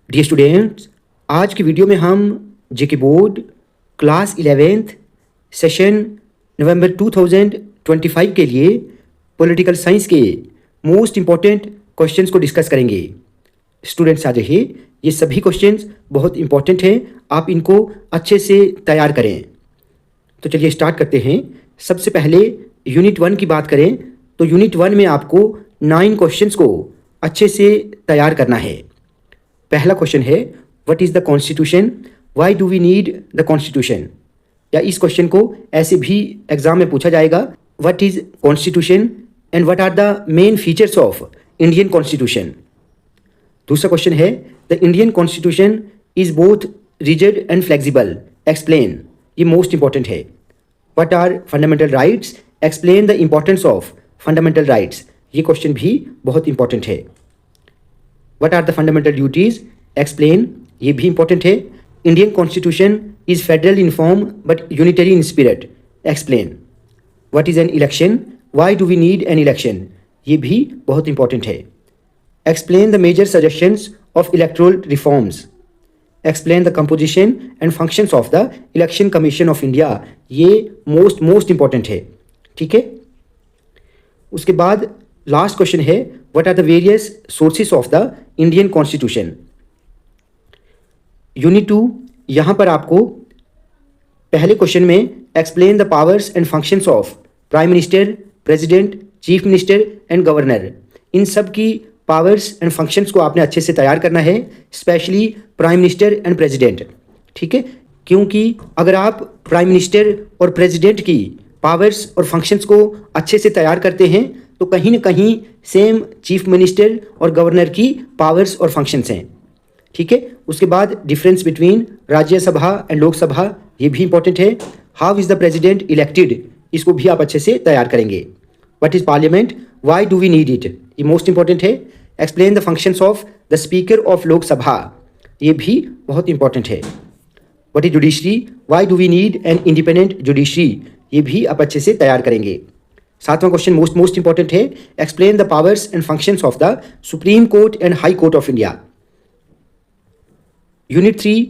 Dear students, आज की video में हम जेके बोर्ड क्लास 11th सेशन नवंबर 2025 के लिए पॉलिटिकल साइंस के मोस्ट इम्पॉर्टेंट क्वेश्चंस को डिस्कस करेंगे। स्टूडेंट्स आ जाइए, ये सभी क्वेश्चंस बहुत इंपॉर्टेंट हैं, आप इनको अच्छे से तैयार करें। तो चलिए स्टार्ट करते हैं। सबसे पहले यूनिट 1 की बात करें तो यूनिट 1 में आपको 9 क्वेश्चंस को अच्छे से तैयार करना है। पहला क्वेश्चन है what is the constitution, why do we need the constitution. या इस क्वेश्चन को ऐसे भी एग्जाम में पूछा जाएगा, what is constitution and what are the main features of Indian constitution. दूसरा क्वेश्चन है the Indian constitution is both rigid and flexible, explain. ये मोस्ट इंपॉर्टेंट है। What are fundamental rights, explain the importance of fundamental rights. ये question भी बहुत important है। What are the fundamental duties, explain. ये भी इंपॉर्टेंट है। Indian constitution is federal in form but unitary in spirit, explain. What is an election, why do we need an election. ये भी बहुत इंपॉर्टेंट है। Explain the major suggestions of electoral reforms, explain the composition and functions of the election commission of India. ये most important है, ठीक है। उसके बाद लास्ट क्वेश्चन है what are the various sources of the Indian constitution. Unit 2, यहाँ पर आपको पहले क्वेश्चन में explain the powers and functions of prime minister, president, chief minister and governor. इन सब की पावर्स एंड फंक्शंस को आपने अच्छे से तैयार करना है, specially prime minister and president, ठीक है। क्योंकि अगर आप प्राइम मिनिस्टर और प्रेसिडेंट की पावर्स और फंक्शंस को अच्छे से तैयार करते हैं तो कहीं ना कहीं सेम चीफ मिनिस्टर और गवर्नर की पावर्स और फंक्शंस हैं, ठीक है। उसके बाद difference between Rajya Sabha and Lok Sabha, ये भी इंपॉर्टेंट है। How is the president elected, इसको भी आप अच्छे से तैयार करेंगे। What is parliament, why do we need it, ये मोस्ट इंपॉर्टेंट है। Explain the functions of the speaker of Lok Sabha, ये भी बहुत इंपॉर्टेंट है। What is judiciary, why do we need an independent judiciary, ये भी आप अच्छे से तैयार करेंगे। सातवां क्वेश्चन मोस्ट इंपॉर्टेंट है, explain the powers and functions of the supreme court and high court of India. Unit 3,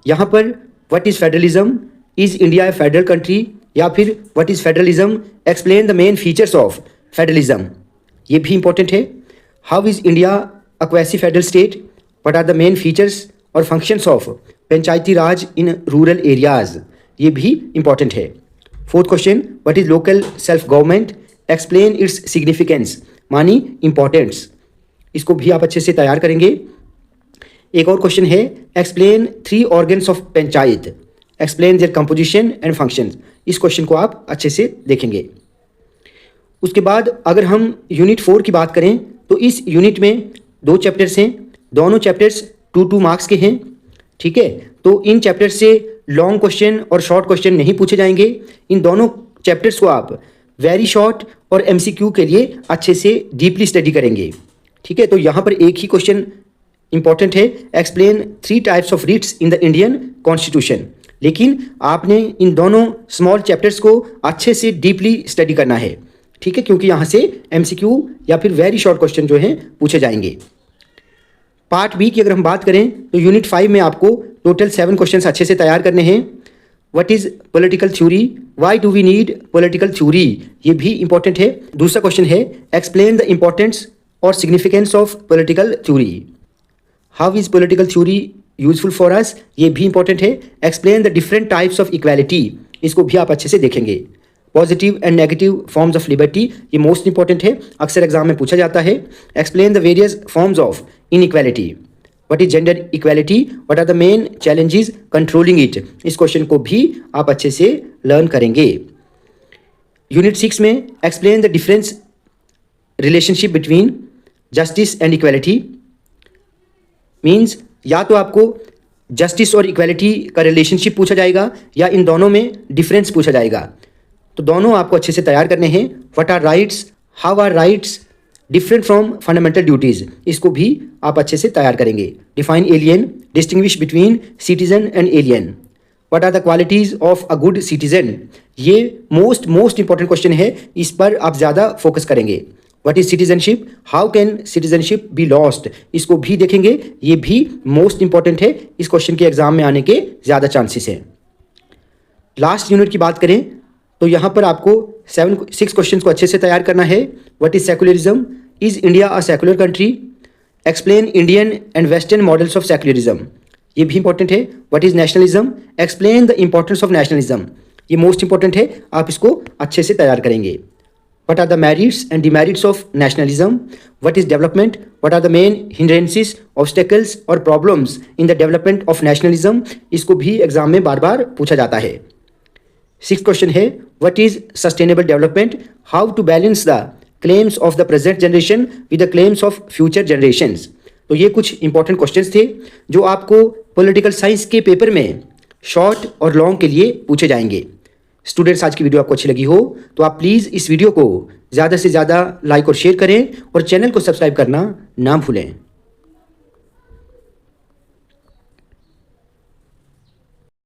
यहाँ पर what is federalism, is India a federal country, या फिर what is federalism, explain the main features of federalism. ये भी important है। How is India a quasi federal state, what are the main features और functions of Panchayati Raj in rural areas, ये भी important है। Fourth question what is local self government, explain its significance, मानी importance. इसको भी आप अच्छे से तैयार करेंगे। एक और क्वेश्चन है explain 3 organs of panchayat, explain their composition and functions. इस क्वेश्चन को आप अच्छे से देखेंगे। उसके बाद अगर हम यूनिट 4 की बात करें तो इस यूनिट में 2 चैप्टर्स हैं, दोनों चैप्टर्स 2 मार्क्स के हैं, ठीक है। तो इन चैप्टर्स से लॉन्ग क्वेश्चन और शॉर्ट क्वेश्चन नहीं पूछे जाएंगे। इन दोनों चैप्टर्स को आप वेरी शॉर्ट और एमसीक्यू के लिए अच्छे से डीपली स्टडी करेंगे, ठीक है। तो यहाँ पर एक ही क्वेश्चन इंपॉर्टेंट है, explain 3 types of writs in the Indian constitution. लेकिन आपने इन दोनों स्मॉल चैप्टर्स को अच्छे से डीपली स्टडी करना है, ठीक है, क्योंकि यहाँ से एमसीक्यू या फिर वेरी शॉर्ट क्वेश्चन जो हैं पूछे जाएंगे। पार्ट बी की अगर हम बात करें तो यूनिट 5 में आपको टोटल 7 क्वेश्चंस अच्छे से तैयार करने हैं। What is political theory, why do we need political theory, ये भी इंपॉर्टेंट है। दूसरा क्वेश्चन है एक्सप्लेन द इंपॉर्टेंस और significance of political theory. How is political theory useful for us, ये भी इंपॉर्टेंट है। Explain the different types of equality, इसको भी आप अच्छे से देखेंगे। Positive and negative forms of liberty, ये मोस्ट इंपॉर्टेंट है, अक्सर एग्जाम में पूछा जाता है। Explain the various forms of inequality, what is gender equality, what are the main challenges controlling it. इस क्वेश्चन को भी आप अच्छे से लर्न करेंगे। यूनिट 6 में explain the difference relationship between justice and equality. Means या तो आपको जस्टिस और इक्वालिटी का रिलेशनशिप पूछा जाएगा या इन दोनों में डिफरेंस पूछा जाएगा। तो दोनों आपको अच्छे से तैयार करने हैं। What are rights, how are rights different from fundamental duties, इसको भी आप अच्छे से तैयार करेंगे। Define alien, distinguish between citizen and alien. What are the qualities of a good citizen, ये मोस्ट इंपॉर्टेंट क्वेश्चन है, इस पर आप ज़्यादा फोकस करेंगे। What is citizenship, how can citizenship be lost, इसको भी देखेंगे, ये भी मोस्ट इंपॉर्टेंट है, इस क्वेश्चन के एग्जाम में आने के ज़्यादा चांसेस हैं। लास्ट यूनिट की बात करें तो यहाँ पर आपको 6 क्वेश्चन को अच्छे से तैयार करना है। What is secularism, is India a secular country, explain Indian and western models of secularism, ये भी इंपॉर्टेंट है। What is nationalism, explain the importance of nationalism, ये मोस्ट इंपॉर्टेंट है, आप इसको अच्छे से तैयार करेंगे। What are the merits and demerits of nationalism, what is development, what are the main hindrances, obstacles और problems in the development of nationalism, इसको भी एग्जाम में बार बार पूछा जाता है। 6th क्वेश्चन है what is sustainable development, how to balance the claims of the present generation with the claims of future generations. तो ये कुछ इंपॉर्टेंट क्वेश्चंस थे जो आपको पॉलिटिकल साइंस के पेपर में शॉर्ट और लॉन्ग के लिए पूछे जाएंगे। स्टूडेंट्स, आज की वीडियो आपको अच्छी लगी हो तो आप प्लीज़ इस वीडियो को ज़्यादा से ज़्यादा लाइक और शेयर करें और चैनल को सब्सक्राइब करना ना भूलें।